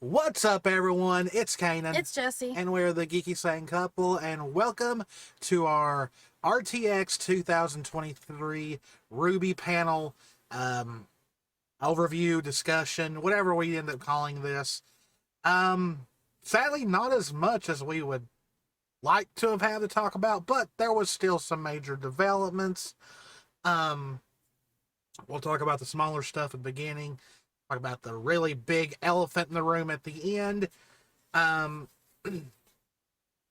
What's up, everyone? It's Kanan. It's Jessie. And we're the Geeky Sane Couple, and welcome to our RTX 2023 RWBY Panel overview, discussion, whatever we end up calling this. Sadly, not as much as we would like to have had to talk about, but there was still some major developments. We'll talk about the smaller stuff at the beginning, talk about the really big elephant in the room at the end.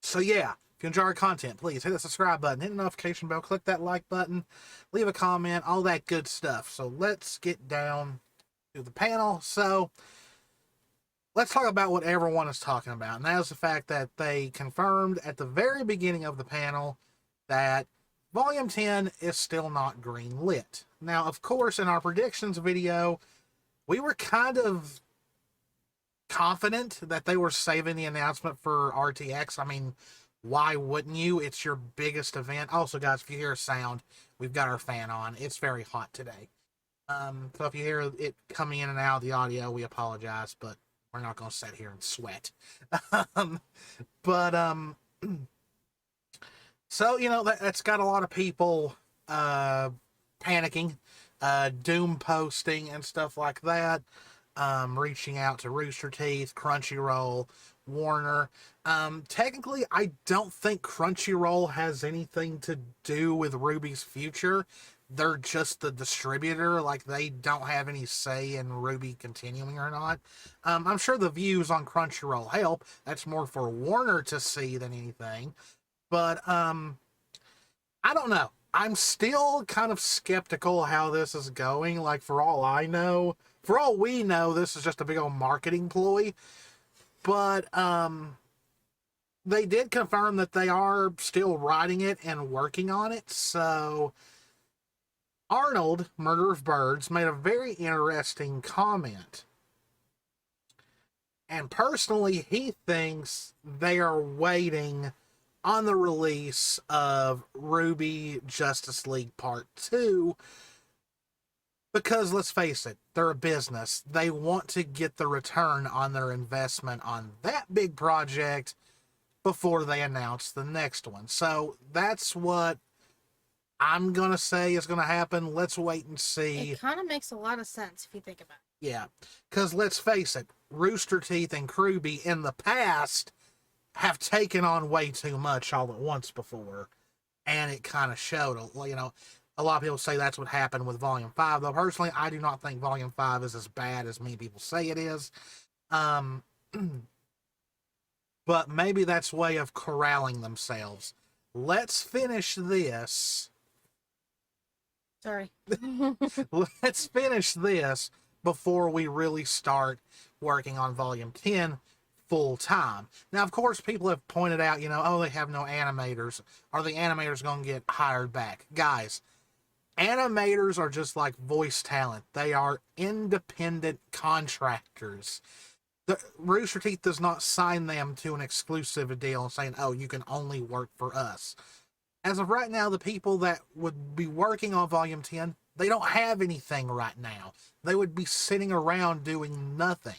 So yeah, if you enjoy our content, please hit the subscribe button, hit the notification bell, click that like button, leave a comment, all that good stuff. So let's get down to the panel. So let's talk about what everyone is talking about, and that is the fact that they confirmed at the very beginning of the panel that Volume 10 is still not green lit. Now, of course, in our predictions video, we were kind of confident that they were saving the announcement for RTX. I mean, why wouldn't you? It's your biggest event. Also, guys, if you hear a sound, we've got our fan on. It's very hot today. So if you hear it coming in and out of the audio, we apologize, but we're not going to sit here and sweat. So, you know, that's got a lot of people panicking, doom posting and stuff like that, reaching out to Rooster Teeth, Crunchyroll, Warner. Technically, I don't think Crunchyroll has anything to do with RWBY's future. They're just the distributor. Like, they don't have any say in RWBY continuing or not. I'm sure the views on Crunchyroll help. That's more for Warner to see than anything. But I don't know. I'm still kind of skeptical how this is going. Like, for all we know, this is just a big old marketing ploy. But they did confirm that they are still writing it and working on it. So Arnold, Murder of Birds, made a very interesting comment. And personally, he thinks they are waiting on the release of RWBY Justice League Part 2, because let's face it, they're a business. They want to get the return on their investment on that big project before they announce the next one. So that's what I'm going to say is going to happen. Let's wait and see. It kind of makes a lot of sense if you think about it. Yeah, because let's face it, Rooster Teeth and RWBY in the past have taken on way too much all at once before, and it kind of showed. You know, a lot of people say that's what happened with Volume 5, though personally, I do not think Volume 5 is as bad as many people say it is. But maybe that's a way of corralling themselves. Let's finish this. Sorry. Let's finish this before we really start working on Volume 10 full time. Now, of course, people have pointed out, you know, oh, they have no animators. Are the animators going to get hired back? Guys, animators are just like voice talent. They are independent contractors. The Rooster Teeth does not sign them to an exclusive deal saying, oh, you can only work for us. As of right now, the people that would be working on Volume 10, they don't have anything right now. They would be sitting around doing nothing.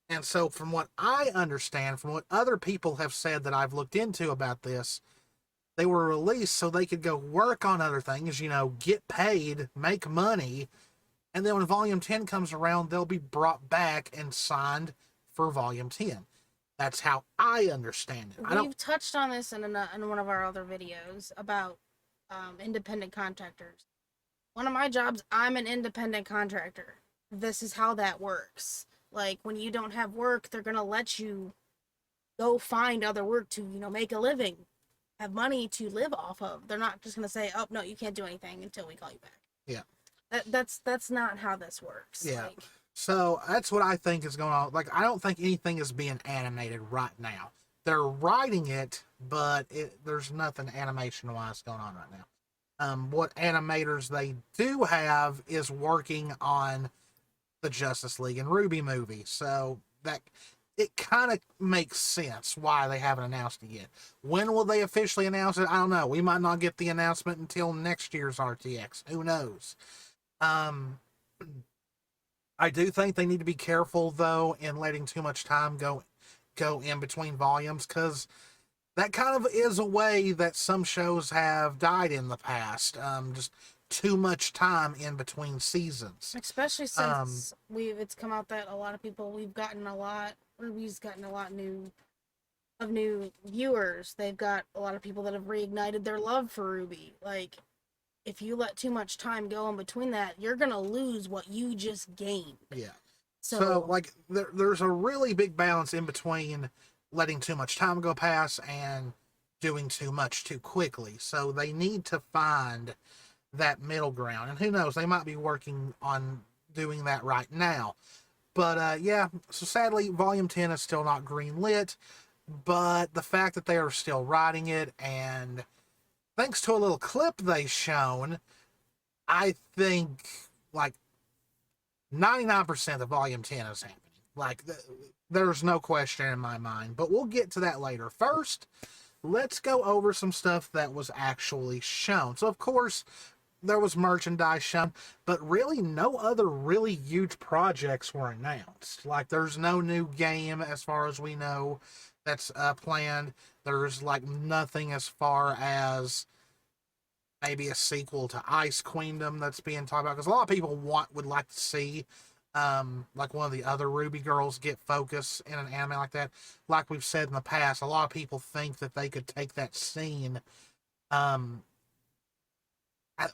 And so from what I understand, from what other people have said that I've looked into about this, they were released so they could go work on other things, you know, get paid, make money, and then when Volume 10 comes around, they'll be brought back and signed for Volume 10. That's how I understand it. We've touched on this in one of our other videos about independent contractors. One of my jobs, I'm an independent contractor. This is how that works. Like, when you don't have work, they're going to let you go find other work to, you know, make a living, have money to live off of. They're not just going to say, oh, no, you can't do anything until we call you back. Yeah. That's not how this works. Yeah. Like, so that's what I think is going on. Like, I don't think anything is being animated right now. They're writing it, but there's nothing animation-wise going on right now. What animators they do have is working on the Justice League and RWBY movie, so that it kind of makes sense why they haven't announced it yet. When will they officially announce it? I don't know. We might not get the announcement until next year's RTX. Who knows? I do think they need to be careful though in letting too much time go in between volumes, because that kind of is a way that some shows have died in the past. Just too much time in between seasons. Especially Um, since it's come out that a lot of people we've gotten a lot RWBY's gotten a lot new viewers. They've got a lot of people that have reignited their love for RWBY. Like, if you let too much time go in between that, you're gonna lose what you just gained. yeah. So, So like, there's a really big balance in between letting too much time go past and doing too much too quickly. So they need to find that middle ground. And who knows, they might be working on doing that right now. But yeah, so sadly, Volume 10 is still not green lit. But the fact that they are still writing it, and thanks to a little clip they shown, I think like 99% of Volume 10 is happening. Like, there's no question in my mind. But we'll get to that later. First, let's go over some stuff that was actually shown. So, of course, there was merchandise shown, but really no other really huge projects were announced. Like, there's no new game as far as we know that's planned. There's like nothing as far as maybe a sequel to Ice Queendom that's being talked about, because a lot of people would like to see like one of the other RWBY girls get focus in an anime like that. Like we've said in the past, a lot of people think that they could take that scene.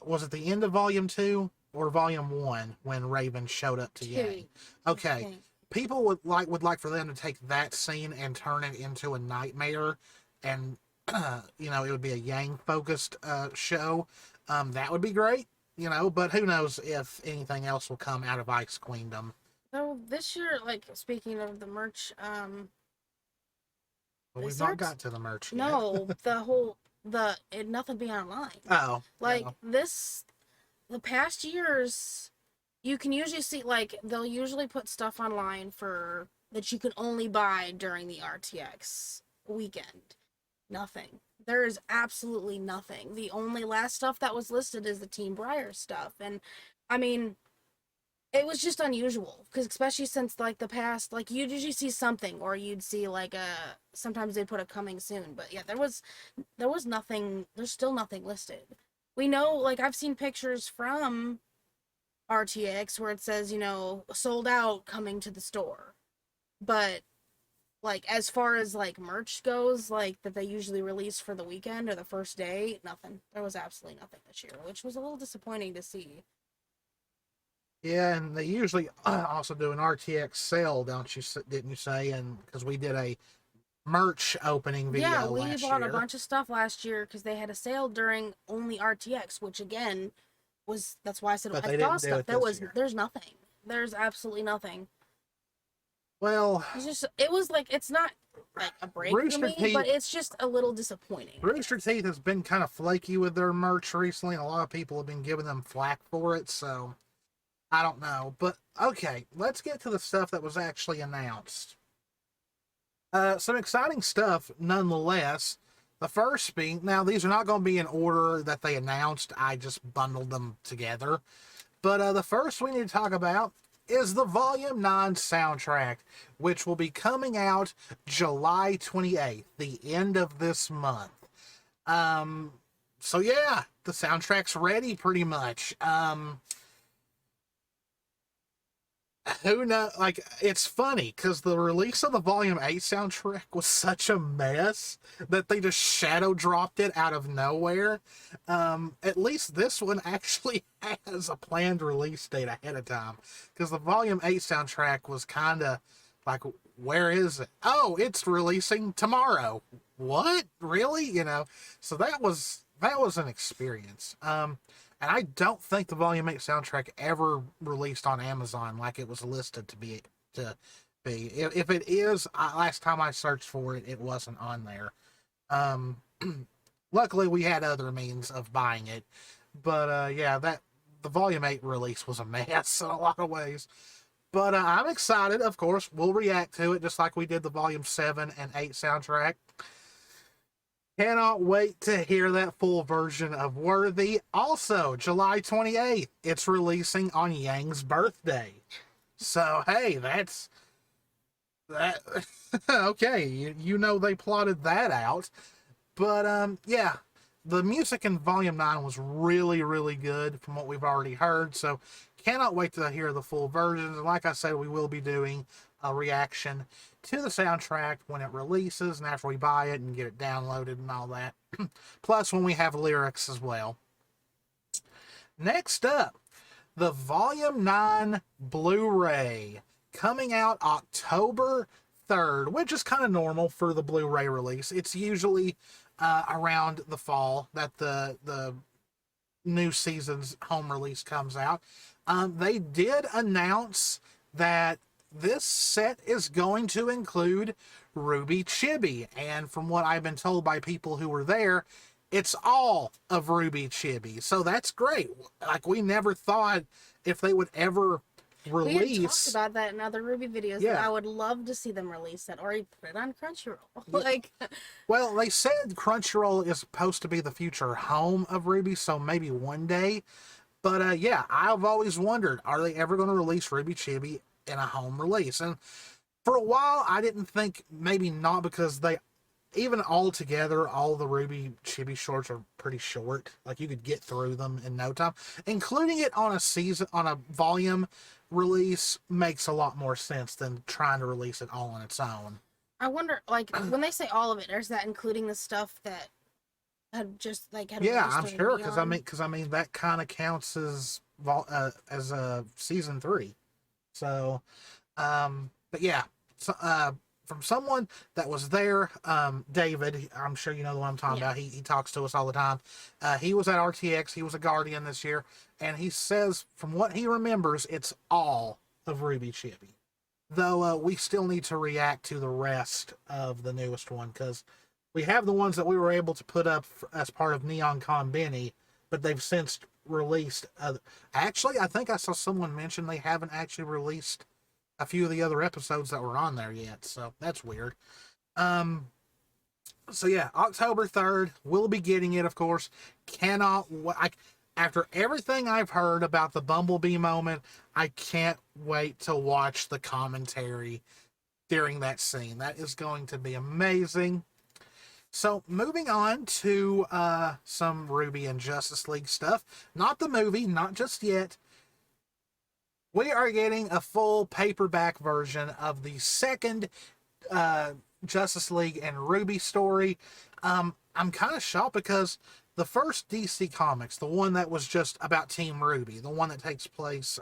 Was it the end of Volume 2 or Volume 1 when Raven showed up to Yang? Okay. People would like for them to take that scene and turn it into a nightmare, and you know, it would be a Yang focused show. That would be great, you know, but who knows if anything else will come out of Ice Queendom. So this year, like, speaking of the merch, But we've not got to the merch yet. no, nothing being online. Oh, Like, no. the past years, you can usually see, like, they'll usually put stuff online for that you can only buy during the RTX weekend. Nothing. There is absolutely nothing. The only last stuff that was listed is the Team Briar stuff, and I mean, it was just unusual, because especially since, like, the past, like, you'd usually see something, or you'd see like sometimes they put a coming soon, but yeah, there was nothing. There's still nothing listed. We know, like, I've seen pictures from RTX where it says, you know, sold out, coming to the store, but like, as far as like merch goes, like, that they usually release for the weekend or the first day, nothing. There was absolutely nothing this year, which was a little disappointing to see. Yeah, and they usually also do an RTX sale, don't you? Didn't you say? And because we did a merch opening video Yeah, we last bought year. a bunch of stuff last year because they had a sale during only RTX, which again that's why I said But I they saw didn't do stuff. it this year. There's nothing. There's absolutely nothing. Well, It was like, it's not like a break for Rooster me, Teeth, but it's just a little disappointing. Rooster Teeth has been kind of flaky with their merch recently, and a lot of people have been giving them flack for it, so I don't know. But okay, let's get to the stuff that was actually announced. Some exciting stuff nonetheless. The first being, now these are not going to be in order that they announced, I just bundled them together. But the first we need to talk about is the Volume 9 soundtrack, which will be coming out July 28th, the end of this month. So yeah, the soundtrack's ready pretty much. Who know, like, it's funny because the release of the Volume 8 soundtrack was such a mess that they just shadow dropped it out of nowhere. At least this one actually has a planned release date ahead of time, because the Volume 8 soundtrack was kind of like, where is it? Oh, it's releasing tomorrow. What? Really? You know, so that was an experience. And I don't think the Volume 8 soundtrack ever released on Amazon like it was listed to be. If it is, last time I searched for it, it wasn't on there. Luckily, we had other means of buying it. But yeah, the Volume 8 release was a mess in a lot of ways. But I'm excited, of course. We'll react to it just like we did the Volume 7 and 8 soundtrack. Cannot wait to hear that full version of Worthy. Also, July 28th, it's releasing on Yang's birthday. So hey, that's that. Okay, you know they plotted that out. But yeah, the music in Volume 9 was really, really good from what we've already heard. So cannot wait to hear the full versions. And like I said, we will be doing a reaction to the soundtrack when it releases and after we buy it and get it downloaded and all that. Plus when we have lyrics as well. Next up, the Volume 9 Blu-ray coming out October 3rd, which is kind of normal for the Blu-ray release. It's usually around the fall that the new season's home release comes out. They did announce that this set is going to include RWBY Chibi, and from what I've been told by people who were there, it's all of RWBY Chibi. So that's great. Like, we never thought if they would ever release. We had talked about that in other RWBY videos. Yeah. That I would love to see them release that, or put it on Crunchyroll. Like, well, they said Crunchyroll is supposed to be the future home of RWBY, so maybe one day. But yeah, I've always wondered, are they ever going to release RWBY Chibi in a home release? And for a while, I didn't think, maybe not, because they, even all together, all the RWBY Chibi shorts are pretty short. Like, you could get through them in no time. Including it on a volume release makes a lot more sense than trying to release it all on its own. I wonder, like, when they say all of it, is that including the stuff that had just had yeah, released I'm already sure, on? because I mean that kind of counts as season 3. So, but yeah, so, from someone that was there, David, I'm sure you know the one I'm talking about. He talks to us all the time. He was at RTX. He was a Guardian this year, and he says from what he remembers, it's all of RWBY Chibi. Though we still need to react to the rest of the newest one, because we have the ones that we were able to put up as part of Neon Con Benny, but they've since released. Actually, I think I saw someone mention they haven't actually released a few of the other episodes that were on there yet, so that's weird. So yeah, October 3rd, we'll be getting it, of course. After everything I've heard about the Bumblebee moment, I can't wait to watch the commentary during that scene. That is going to be amazing. So, moving on to some RWBY and Justice League stuff. Not the movie, not just yet. We are getting a full paperback version of the second Justice League and RWBY story. I'm kind of shocked because the first DC Comics, the one that was just about Team RWBY, the one that takes place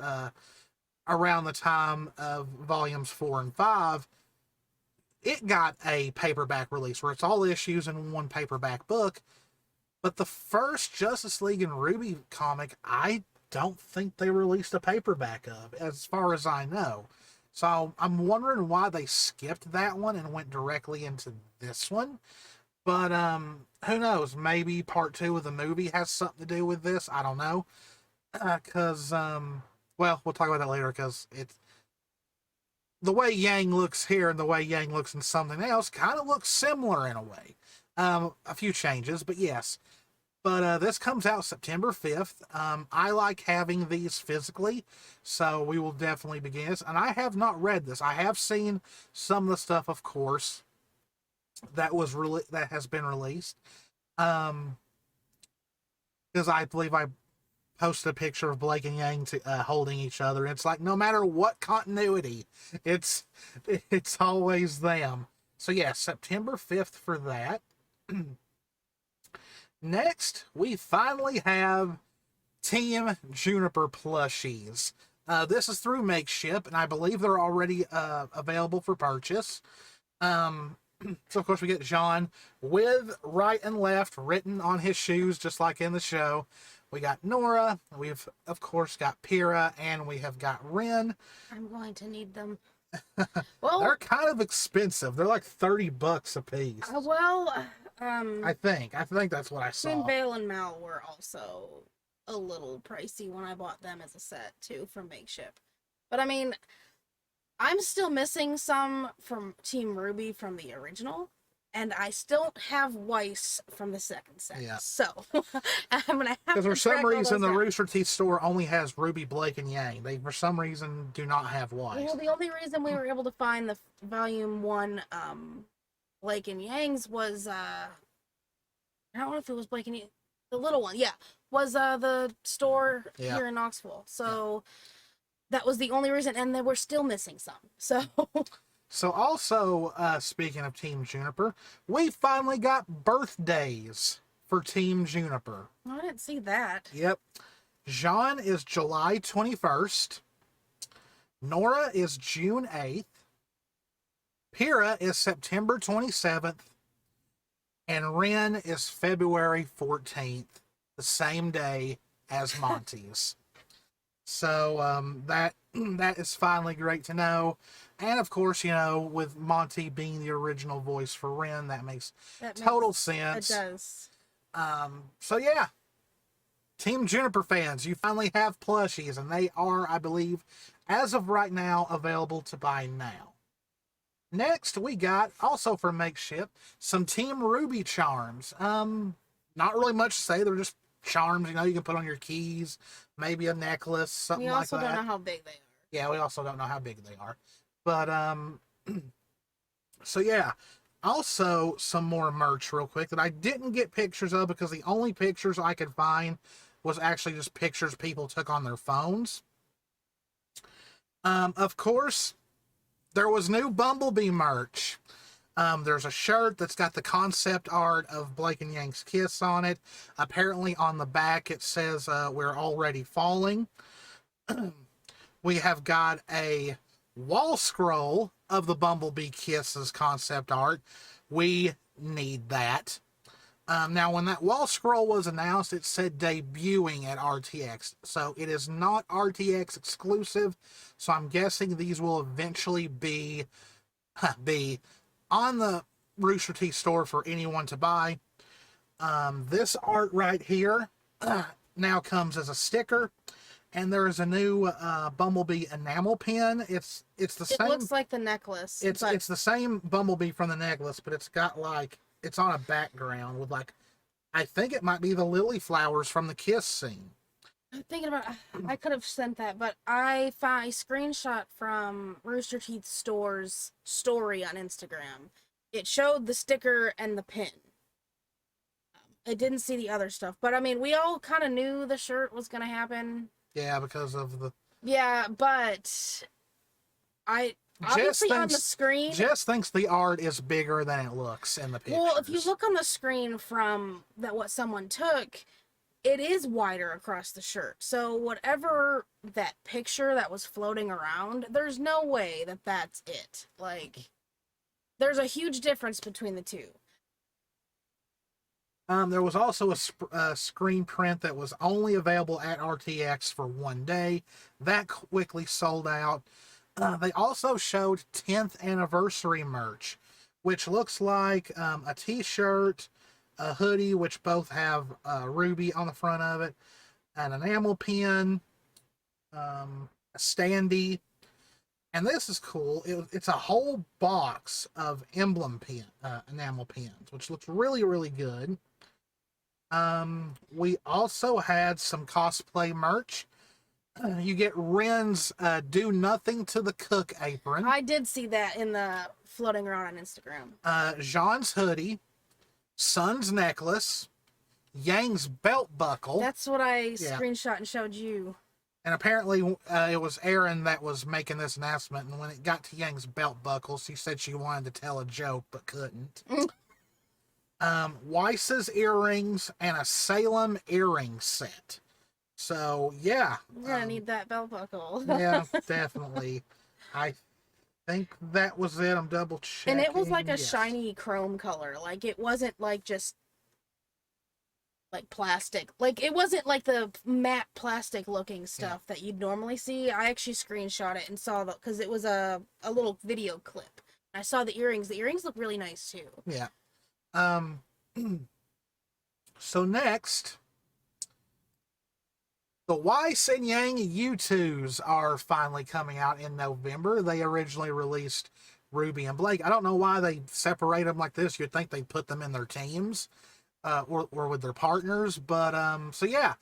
around the time of volumes 4 and 5, it got a paperback release where it's all issues in one paperback book. But the first Justice League and RWBY comic, I don't think they released a paperback of, as far as I know. So I'm wondering why they skipped that one and went directly into this one. But who knows? Maybe part 2 of the movie has something to do with this. I don't know. Because, well, we'll talk about that later, because it's the way Yang looks here and the way Yang looks in something else kind of looks similar in a way. A few changes, but yes. But this comes out September 5th. I like having these physically, so we will definitely begin this. And I have not read this. I have seen some of the stuff, of course, that has been released. Because I believe I posted a picture of Blake and Yang holding each other. It's like, no matter what continuity, it's always them. So yeah, September 5th for that. Next, we finally have Team Juniper plushies. This is through Makeship, and I believe they're already available for purchase. So, of course, we get John with right and left written on his shoes, just like in the show. We got Nora, we've, of course, got Pyrrha, and we have got Ren. I'm going to need them. Well, they're kind of expensive. They're like $30 a piece. I think that's what I saw. Twin Veil and Mal were also a little pricey when I bought them as a set, too, from Makeship. But, I mean, I'm still missing some from Team RWBY from the original. and I still don't have Weiss from the second set. Yeah. So I'm gonna have Because to for some track all reason, those the down. Rooster Teeth store only has Ruby, Blake, and Yang. They, for some reason, do not have Weiss. Well, the only reason we were able to find the volume 1 Blake and Yang's was I don't know if it was Blake and Yang, the little one, yeah, was the store Yeah. here in Knoxville. So that was the only reason, and they were still missing some. So So also, speaking of Team Juniper, we finally got birthdays for Team Juniper. I didn't see that. Yep. Jean is July 21st. Nora is June 8th. Pyrrha is September 27th. And Ren is February 14th, the same day as Monty's. So that is finally great to know. And of course, you know, with Monty being the original voice for Ren, that makes total sense. It does. So yeah, Team Juniper fans, you finally have plushies, and they are, I believe, as of right now, available to buy now. Next, we got, also for Makeshift, some Team RWBY charms. Not really much to say, they're just charms, you know, you can put on your keys, maybe a necklace, something like that. We also don't know how big they are. Yeah, we also don't know how big they are. But, so yeah. Also, some more merch real quick that I didn't get pictures of because the only pictures I could find was actually just pictures people took on their phones. Of course, there was new Bumblebee merch. There's a shirt that's got the concept art of Blake and Yang's kiss on it. Apparently on the back it says, we're already falling. We have got a wall scroll of the Bumblebee kisses concept art. We need that. Now, when that wall scroll was announced, it said debuting at RTX. So it is not RTX exclusive. So I'm guessing these will eventually be on the Rooster Teeth store for anyone to buy. This art right here now comes as a sticker. And there is a new Bumblebee enamel pin. It's the same. It looks like the necklace. It's the same Bumblebee from the necklace, but it's got like, it's on a background with like, I think it might be the lily flowers from the kiss scene. I'm thinking about, I could have sent that, but I found a screenshot from Rooster Teeth Store's story on Instagram. It showed the sticker and the pin. I didn't see the other stuff, but I mean, we all kind of knew the shirt was going to happen. Yeah, because of the... Yeah, but obviously on the screen... Jess thinks the art is bigger than it looks in the pictures. Well, if you look on the screen from what someone took, it is wider across the shirt. So whatever that picture that was floating around, there's no way that that's it. Like, there's a huge difference between the two. There was also a screen print that was only available at RTX for one day. That quickly sold out. They also showed 10th anniversary merch, which looks like a t-shirt, a hoodie, which both have RWBY on the front of it, an enamel pin, a standee, and this is cool. It's a whole box of emblem enamel pins, which looks really, really good. We also had some cosplay merch. You get Ren's Do Nothing to the Cook apron. I did see that in the floating around on Instagram. Jean's hoodie, Sun's necklace, Yang's belt buckle. That's what I screenshot and showed you. And apparently it was Erin that was making this announcement, and when it got to Yang's belt buckle, she said she wanted to tell a joke but couldn't. Weiss's earrings, and a Salem earring set. So, yeah. We're gonna need that belt buckle. Yeah, definitely. I think that was it. I'm double checking. And it was like a shiny chrome color. Like, it wasn't like just like plastic. Like, it wasn't like the matte plastic looking stuff that you'd normally see. I actually screenshot it and saw the, because it was a little video clip. I saw the earrings. The earrings look really nice too. Yeah. So next, the Weiss and Yang U2s are finally coming out in November. They originally released Ruby and Blake. I don't know why they separate them like this. You'd think they'd put them in their teams, or with their partners. But so yeah,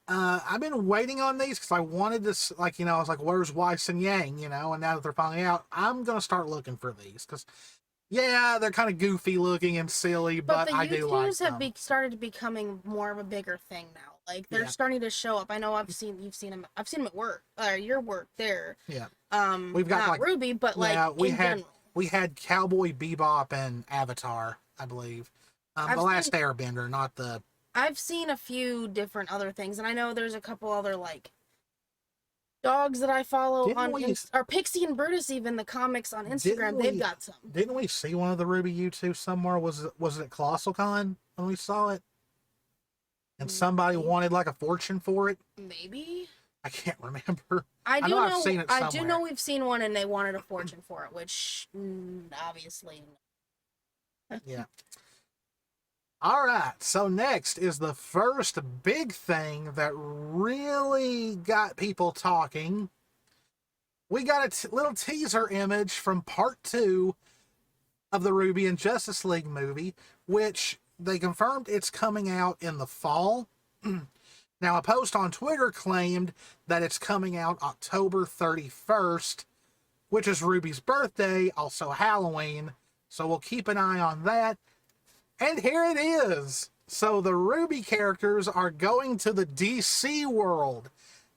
I've been waiting on these because I wanted to, like, I was like, where's Weiss and Yang, and now that they're finally out, I'm gonna start looking for these because, yeah, they're kind of goofy looking and silly, but I do like them. have started becoming more of a bigger thing now. Like, they're starting to show up. I know you've seen them. I've seen them at work, your work there. Yeah. We've got not like RWBY, but like we had Cowboy Bebop and Avatar, I believe. The Last Airbender, not the. I've seen a few different other things, and I know there's a couple other like dogs that I follow or Pixie and Brutus, even the comics on Instagram. They've got some. Didn't we see one of the RWBY YouTube somewhere? Was it Colossal Con when we saw it? And somebody wanted like a fortune for it? Maybe. I can't remember. I know I've seen it somewhere. I do know we've seen one and they wanted a fortune for it, which obviously. Yeah. All right. So next is the first big thing that really got people talking. We got a little teaser image from part 2 of the RWBY and Justice League movie, which they confirmed it's coming out in the fall. Now, a post on Twitter claimed that it's coming out October 31st, which is RWBY's birthday, also Halloween. So we'll keep an eye on that. And here it is. So the RWBY characters are going to the DC world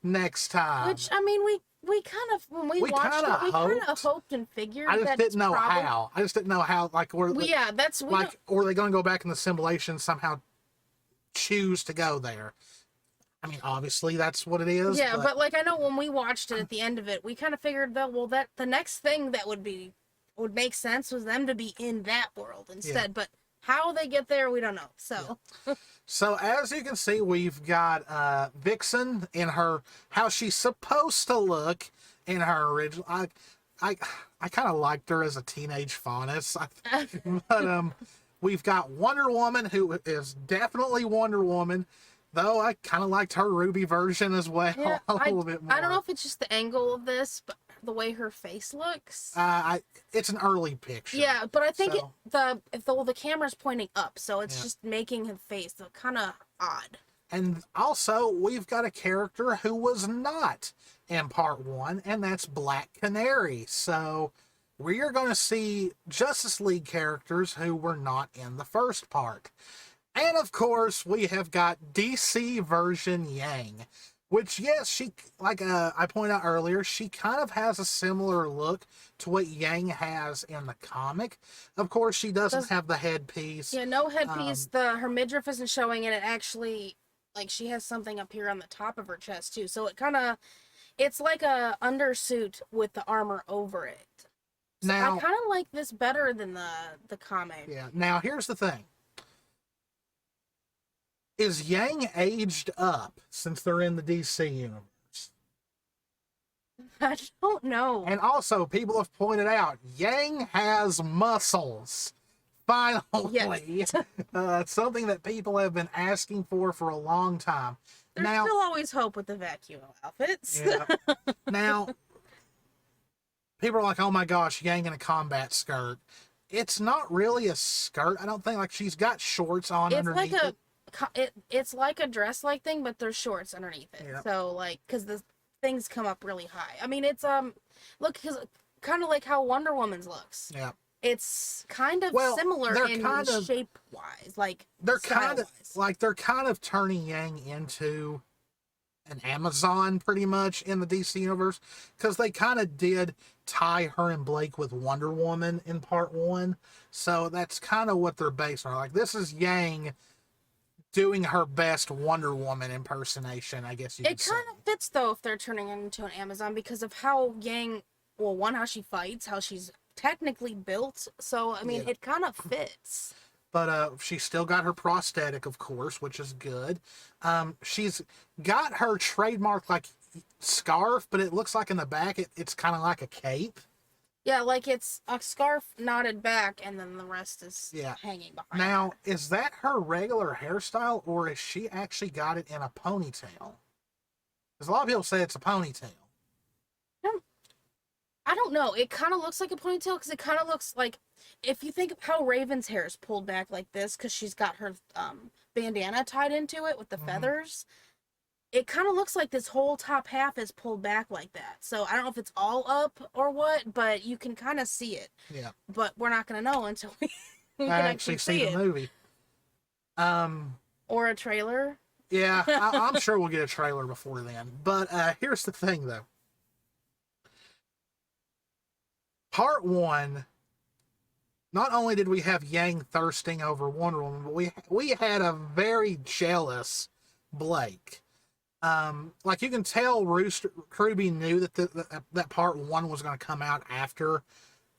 next time. Which, I mean, we kind of, when we watched it, we kind of hoped and figured. I just didn't know how. I just didn't know how. Like, or they going to go back in the simulation somehow choose to go there? I mean, obviously that's what it is. Yeah, but like I know when we watched it at the end of it, we kind of figured that the next thing that would make sense was them to be in that world instead. Yeah. But how they get there, we don't know. So, so as you can see, we've got Vixen in how she's supposed to look in her original. I kind of liked her as a teenage faunus, but we've got Wonder Woman, who is definitely Wonder Woman. Though I kind of liked her RWBY version as well, a little bit more. I don't know if it's just the angle of this, but the way her face looks. It's an early picture. Yeah, but I think the camera's pointing up, so it's just making his face look kind of odd. And also, we've got a character who was not in part 1, and that's Black Canary. So we are going to see Justice League characters who were not in the first part. And of course, we have got DC version Yang, which, yes, she, like I pointed out earlier, she kind of has a similar look to what Yang has in the comic. Of course, she doesn't have the headpiece. Yeah, no headpiece. Her midriff isn't showing, and it actually, like, she has something up here on the top of her chest, too. So it's like a undersuit with the armor over it. So now, I kind of like this better than the comic. Yeah, now here's the thing. Is Yang aged up since they're in the DC universe? I don't know. And also, people have pointed out, Yang has muscles. Finally. Yes. Something that people have been asking for a long time. There's still always hope with the vacuum outfits. Yeah. Now, people are like, oh my gosh, Yang in a combat skirt. It's not really a skirt. I don't think. Like, she's got shorts on underneath it. It's like a dress-like thing, but there's shorts underneath it. Yep. So, like, because the things come up really high. I mean, it's look, because kind of like how Wonder Woman's looks. Yeah. It's kind of similar in shape-wise, like they're kind of turning Yang into an Amazon pretty much in the DC universe, because they kind of did tie her and Blake with Wonder Woman in part 1. So that's kind of what they're based on. Like, this is Yang doing her best Wonder Woman impersonation, I guess you could say. It kind of fits, though, if they're turning it into an Amazon, because of how Yang, well, how she fights, how she's technically built. So, I mean, it kind of fits. But she's still got her prosthetic, of course, which is good. She's got her trademark, like, scarf, but it looks like in the back it's kind of like a cape. Yeah, like it's a scarf knotted back, and then the rest is hanging behind. Now, is that her regular hairstyle, or is she actually got it in a ponytail? Because a lot of people say it's a ponytail. I don't know. It kind of looks like a ponytail because it kind of looks like, if you think of how Raven's hair is pulled back like this because she's got her bandana tied into it with the Hmm. feathers. It kind of looks like this whole top half is pulled back like that. So I don't know if it's all up or what, but you can kind of see it. Yeah. But we're not going to know until we I can actually actually see see the it. movie. Or a trailer. Yeah, I'm sure we'll get a trailer before then. But here's the thing, though. Part one, not only did we have Yang thirsting over Wonder Woman, but we had a very jealous Blake. Like you can tell, Ruby knew that part one was going to come out after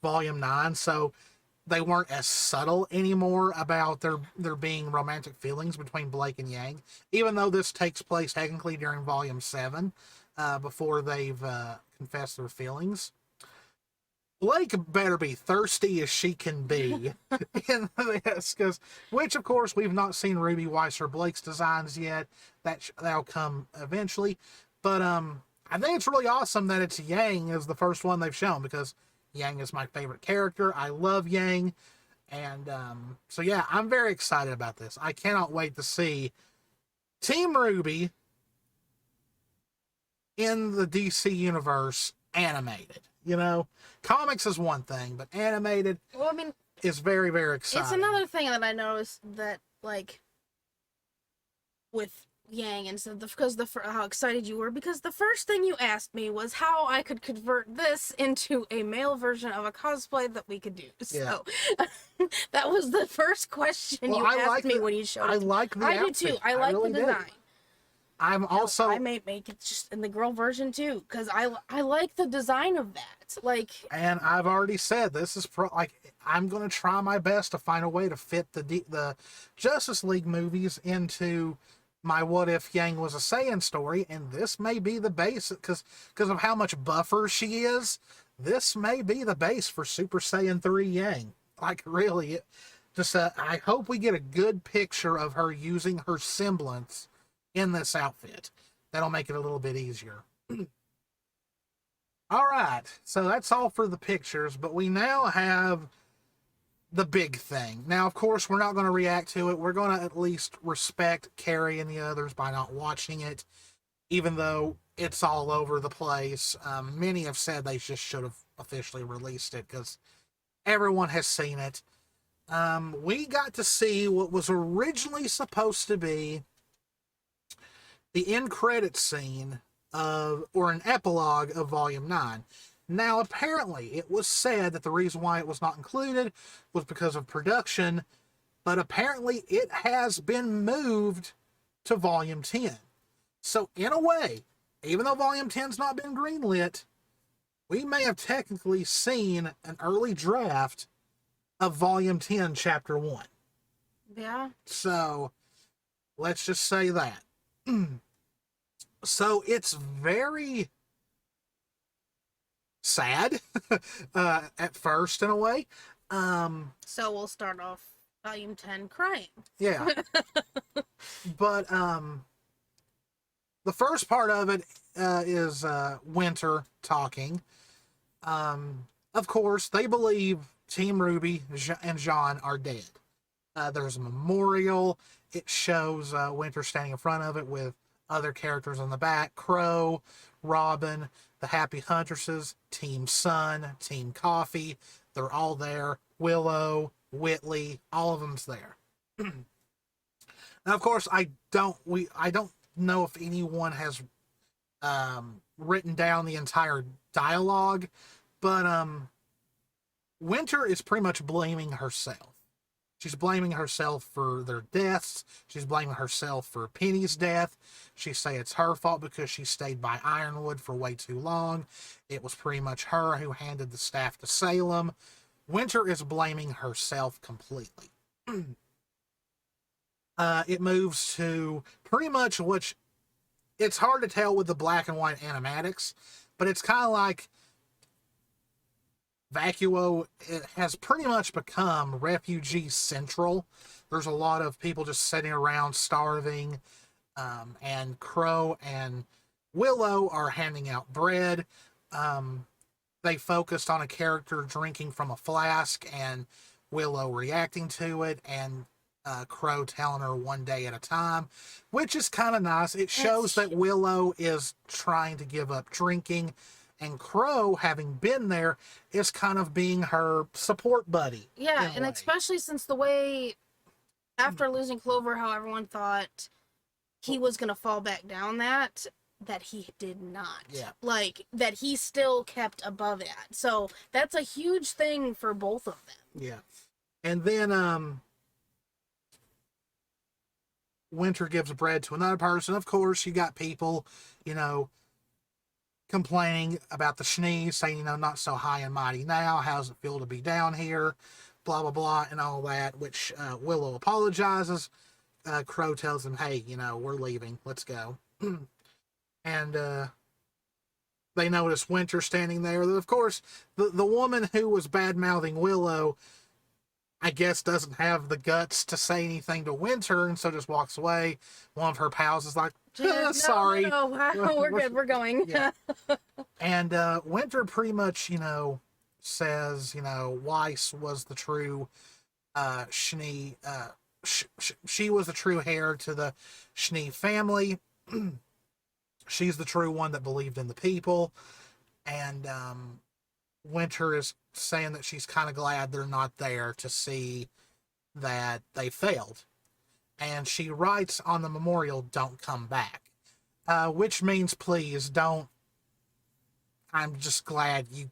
Volume 9, so they weren't as subtle anymore about there being romantic feelings between Blake and Yang, even though this takes place technically during Volume 7, before they've confessed their feelings. Blake better be thirsty as she can be in this, which of course we've not seen Ruby Weiss or Blake's designs yet. That'll come eventually, but I think it's really awesome that it's Yang as the first one they've shown, because Yang is my favorite character. I love Yang, and so yeah, I'm very excited about this. I cannot wait to see Team RWBY in the DC universe animated. You know, comics is one thing, but animated, Well, I mean, is very, very exciting. it's another thing that I noticed that, like, with Yang and stuff, because how excited you were, because the first thing you asked me was how I could convert this into a male version of a cosplay that we could do. So that was the first question you asked me when you showed it. I like the I do outfit. too. I like really the design. I'm also. I may make it just in the girl version too, because I like the design of that. Like, and I've already said this is I'm gonna try my best to find a way to fit the Justice League movies into my What If Yang Was a Saiyan story, and this may be the base because of how much buffer she is. This may be the base for Super Saiyan 3 Yang. Like really, I hope we get a good picture of her using her semblance in this outfit. That'll make it a little bit easier. All right, so that's all for the pictures, but we now have the big thing. Now, of course, we're not going to react to it. We're going to at least respect Carrie and the others by not watching it, even though it's all over the place. Many have said they just should have officially released it because everyone has seen it. We got to see what was originally supposed to be the end credit scene or an epilogue of Volume 9. Now, apparently, it was said that the reason why it was not included was because of production, but apparently it has been moved to Volume 10. So, in a way, even though Volume 10's not been greenlit, we may have technically seen an early draft of Volume 10, Chapter 1. yeah. So, let's just say that. So it's very sad at first, in a way. So we'll start off Volume 10 crying. Yeah. But the first part of it is Winter talking. Of course, they believe Team RWBY and Jean are dead. There's a memorial. It shows Winter standing in front of it with other characters on the back. Crow, Robin, the Happy Huntresses, Team Sun, Team Coffee. They're all there. Willow, Whitley, all of them's there. Now, of course, I don't know if anyone has written down the entire dialogue, but Winter is pretty much blaming herself. She's blaming herself for their deaths. She's blaming herself for Penny's death. She say it's her fault because she stayed by Ironwood for way too long. It was pretty much her who handed the staff to Salem. Winter is blaming herself completely. It moves to pretty much which it's hard to tell with the black and white animatics, but it's kind of like Vacuo, it has pretty much become refugee central. There's a lot of people just sitting around starving, and Crow and Willow are handing out bread. they focused on a character drinking from a flask and Willow reacting to it, and Crow telling her one day at a time, which is kind of nice. It shows that Willow is trying to give up drinking, and Crow, having been there, is kind of being her support buddy. Yeah, and especially since the way, after losing Clover, how everyone thought he was going to fall back down that he did not. Yeah. Like, that he still kept above it. So that's a huge thing for both of them. Yeah. And then Winter gives bread to another person. Of course, you got people, complaining about the Schnee, saying, not so high and mighty now. How does it feel to be down here? Blah, blah, blah, and all that, which Willow apologizes. Crow tells him, hey, we're leaving. Let's go. And they notice Winter standing there. Of course, the woman who was bad-mouthing Willow, I guess, doesn't have the guts to say anything to Winter, and so just walks away. One of her pals is like, sorry. No, we're good. We're going. Yeah. And Winter pretty much, says, Weiss was the true Schnee. She was the true heir to the Schnee family. She's the true one that believed in the people. And Winter is saying that she's kind of glad they're not there to see that they failed. And she writes on the memorial, don't come back. Which means, please, don't. I'm just glad you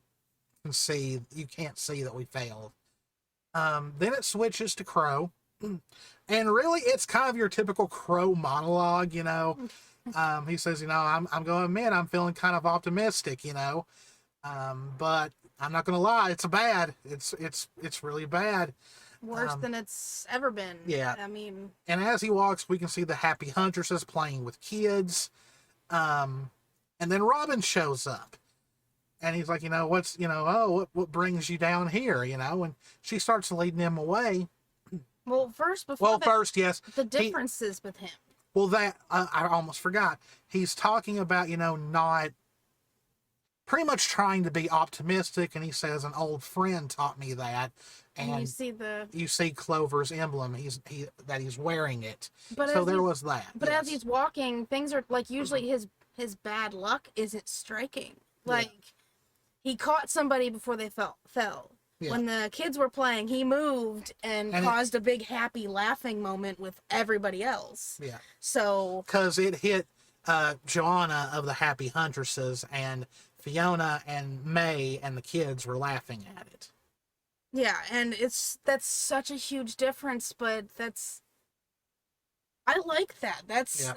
can't see that we failed. Then it switches to Crow. And really, it's kind of your typical Crow monologue, He says, I'm going to admit I'm feeling kind of optimistic, but I'm not going to lie, it's bad. It's really bad. Worse than it's ever been. Yeah. I mean. And as he walks, we can see the Happy Huntresses playing with kids. And then Robin shows up. And he's like, what brings you down here, And she starts leading him away. Well, first, yes. The differences with him. Well, that, I almost forgot. He's talking about, not pretty much trying to be optimistic. And he says, an old friend taught me that. And you see Clover's emblem. He's wearing it. But so there was that. But yes. As he's walking, things are like usually his bad luck isn't striking. Like he caught somebody before they fell. Yeah. When the kids were playing, he moved and caused a big happy laughing moment with everybody else. Yeah. So because it hit Joanna of the Happy Huntresses, and Fiona and May and the kids were laughing at it. Yeah, and that's such a huge difference, but I like that. That's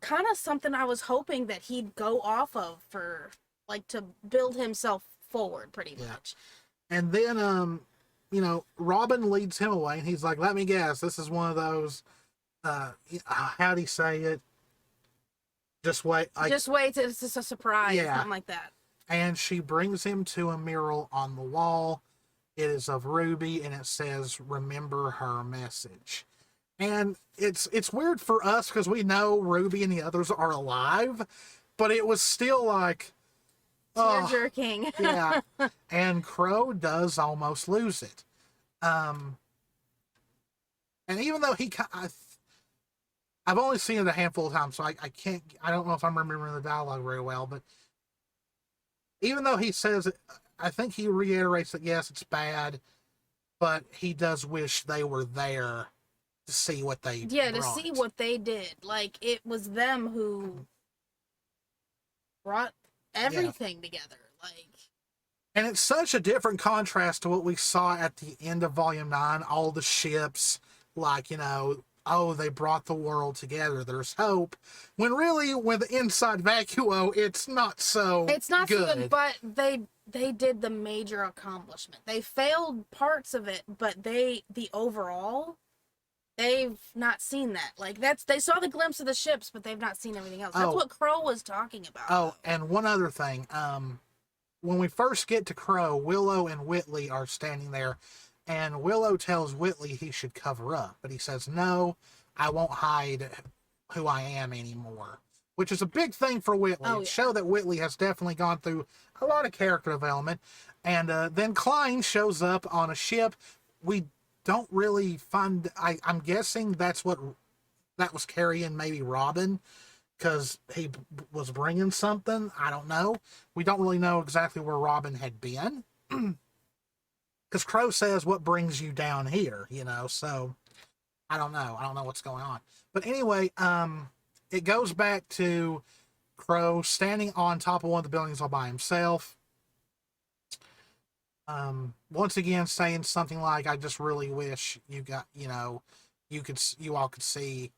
kind of something I was hoping that he'd go off of for, like, to build himself forward pretty much. And then Robin leads him away, and he's like, let me guess, this is one of those how'd he say it? Just wait. It's just a surprise, something like that. And she brings him to a mural on the wall. It is of Ruby, and it says, remember her message. And it's weird for us because we know Ruby and the others are alive, but it was still like... tear-jerking. Yeah. And Crow does almost lose it. And even though I've only seen it a handful of times, so I don't know if I'm remembering the dialogue very well, but even though he says it, I think he reiterates that, yes, it's bad, but he does wish they were there to see what they brought. To see what they did. Like, it was them who brought everything together. Like, and it's such a different contrast to what we saw at the end of Volume 9, all the ships, like, they brought the world together. There's hope. When really, with Inside Vacuo, it's not so good. It's not so good, but they did the major accomplishment. They failed parts of it, but the overall, they've not seen that. Like, they saw the glimpse of the ships, but they've not seen everything else. That's what Crow was talking about. Oh, and one other thing. When we first get to Crow, Willow and Whitley are standing there. And Willow tells Whitley he should cover up. But he says, no, I won't hide who I am anymore. which is a big thing for Whitley. Oh, It yeah. showed that Whitley has definitely gone through a lot of character development. And then Klein shows up on a ship. We don't really find... I'm guessing that's what that was carrying maybe Robin, because he was bringing something. I don't know. We don't really know exactly where Robin had been. Because Crow says, what brings you down here? You know, so I don't know. I don't know what's going on. But anyway, it goes back to Crow standing on top of one of the buildings all by himself. Once again saying something like, I just really wish you got, you know, you all could see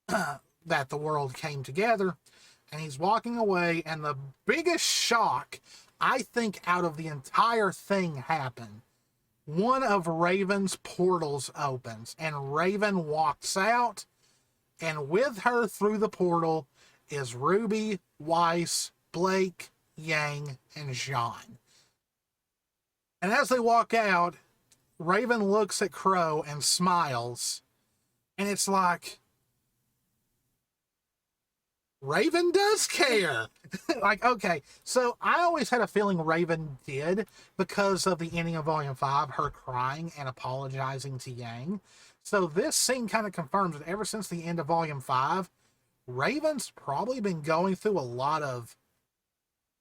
that the world came together. And he's walking away, and the biggest shock, I think, out of the entire thing happened. One of Raven's portals opens, and Raven walks out, and with her through the portal is Ruby, Weiss, Blake, Yang, and Jean. And as they walk out, Raven looks at Crow and smiles, and it's like, Raven does care. Like, okay, so I always had a feeling Raven did because of the ending of Volume 5, her crying and apologizing to Yang. So this scene kind of confirms that ever since the end of Volume 5, Raven's probably been going through a lot of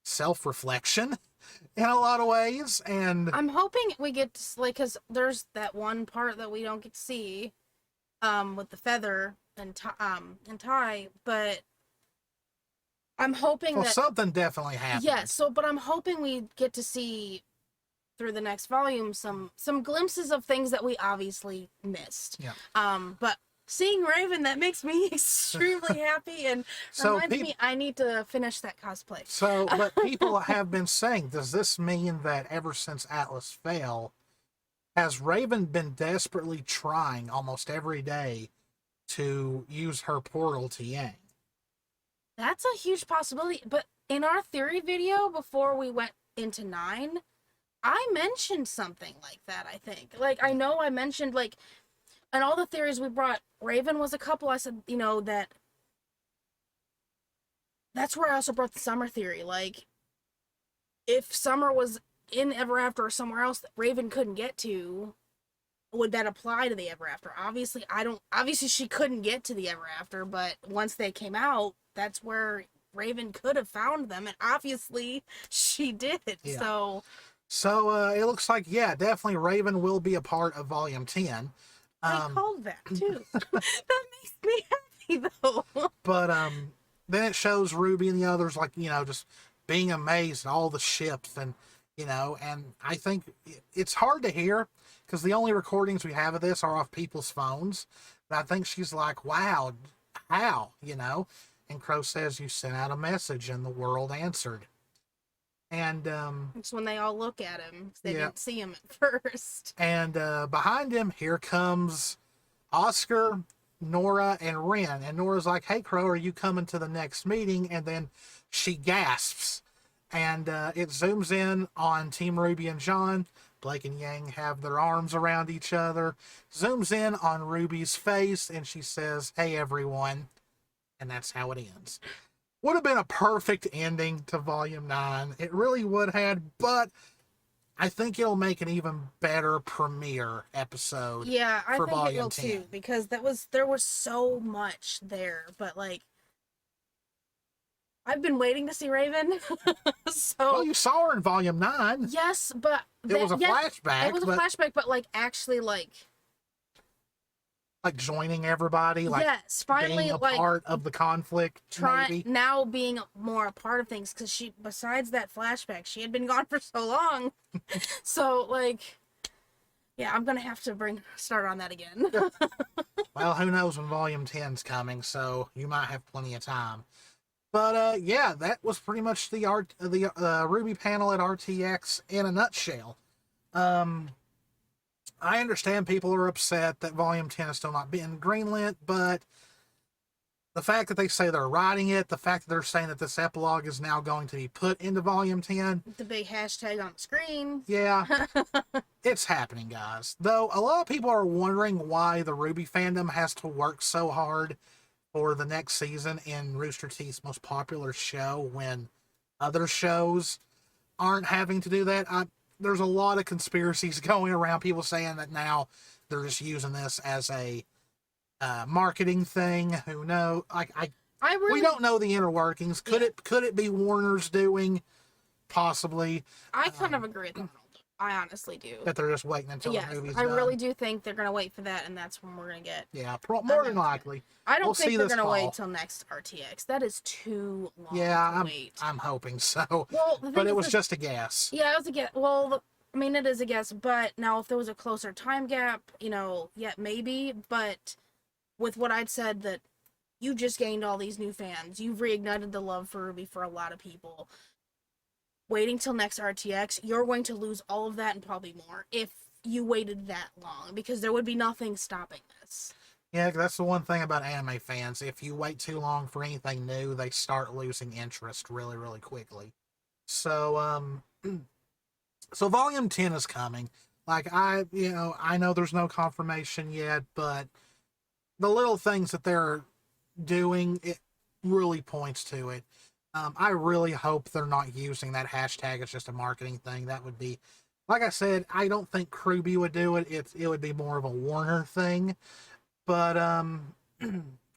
self-reflection in a lot of ways. And I'm hoping we get to, like, because there's that one part that we don't get to see with the feather and Ty, but I'm hoping that something definitely happened. yeah, but I'm hoping we get to see through the next volume some glimpses of things that we obviously missed. Yeah. But seeing Raven, that makes me extremely happy, and reminds me I need to finish that cosplay. So, but people have been saying, does this mean that ever since Atlas fell, has Raven been desperately trying almost every day to use her portal to Yang? That's a huge possibility. But in our theory video before we went into 9, I mentioned something like that, I think. Like, I know I mentioned, like, in all the theories we brought, Raven was a couple. I said, you know, that's where I also brought the Summer theory. Like, if Summer was in Ever After or somewhere else that Raven couldn't get to, would that apply to the Ever After? Obviously, obviously she couldn't get to the Ever After, but once they came out, that's where Raven could have found them, and obviously she did. Yeah. So it looks like, yeah, definitely Raven will be a part of Volume 10. I called that too. That makes me happy though. But then it shows Ruby and the others, like, you know, just being amazed at all the ships, and you know, and I think it's hard to hear because the only recordings we have of this are off people's phones. But I think she's like, wow, how, you know? And Crow says, you sent out a message and the world answered. And it's when they all look at him. They didn't see him at first. And behind him, here comes Oscar, Nora, and Ren. And Nora's like, hey, Crow, are you coming to the next meeting? And then she gasps. And it zooms in on Team Ruby and John. Blake and Yang have their arms around each other. Zooms in on Ruby's face, and she says, hey, everyone. And that's how it ends. Would have been a perfect ending to Volume 9. It really would have, but I think it'll make an even better premiere episode. Yeah, I for think Volume it will 10. too, because there was so much there, but like, I've been waiting to see Raven. So well, you saw her in Volume 9. Yes, but it was a flashback. It was a flashback, but like actually like joining everybody, like yes, finally being a like part of the conflict. Now being more a part of things, because she, besides that flashback, she had been gone for so long. So like, yeah, I'm gonna have to start on that again. Well, who knows when Volume 10's coming, so you might have plenty of time. But yeah, that was pretty much the RWBY panel at RTX in a nutshell. I understand people are upset that Volume 10 has still not been greenlit, but the fact that they say they're writing it, the fact that they're saying that this epilogue is now going to be put into Volume 10. The big hashtag on the screen. Yeah, it's happening, guys. Though a lot of people are wondering why the RWBY fandom has to work so hard for the next season in Rooster Teeth's most popular show when other shows aren't having to do that. There's a lot of conspiracies going around, people saying that now they're just using this as a marketing thing. Who knows? We don't know the inner workings. Could it be Warner's doing? Possibly. I kind of agree with Arnold. I honestly do. That they're just waiting until the movie's done. I really do think they're gonna wait for that, and that's when we're gonna get. Yeah, more than likely. I don't think they're gonna wait till next RTX. That is too long. Yeah, to wait. I'm hoping so. Well, but it was just a guess. Yeah, it was a guess. Well, I mean, it is a guess. But now, if there was a closer time gap, yeah, maybe. But with what I'd said, that you just gained all these new fans, you've reignited the love for RWBY for a lot of people. Waiting till next RTX, you're going to lose all of that and probably more if you waited that long, because there would be nothing stopping this. Yeah, that's the one thing about anime fans. If you wait too long for anything new, they start losing interest really, really quickly. So, so Volume 10 is coming. I know there's no confirmation yet, but the little things that they're doing, it really points to it. I really hope they're not using that hashtag as just a marketing thing. That would be, like I said, I don't think RWBY would do it. It would be more of a Warner thing. But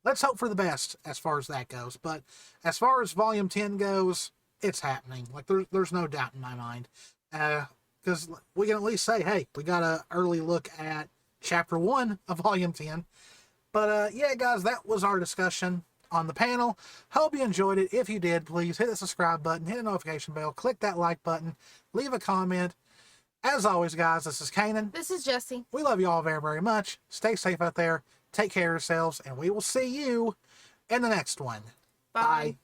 let's hope for the best as far as that goes. But as far as Volume 10 goes, it's happening. There's no doubt in my mind. Because we can at least say, hey, we got an early look at Chapter 1 of Volume 10. But yeah, guys, that was our discussion on the panel. Hope you enjoyed it. If you did, please hit the subscribe button, hit the notification bell, click that like button, leave a comment. As always, guys, this is Kanan. This is Jessie. We love you all very, very much. Stay safe out there. Take care of yourselves, and we will see you in the next one. Bye. Bye.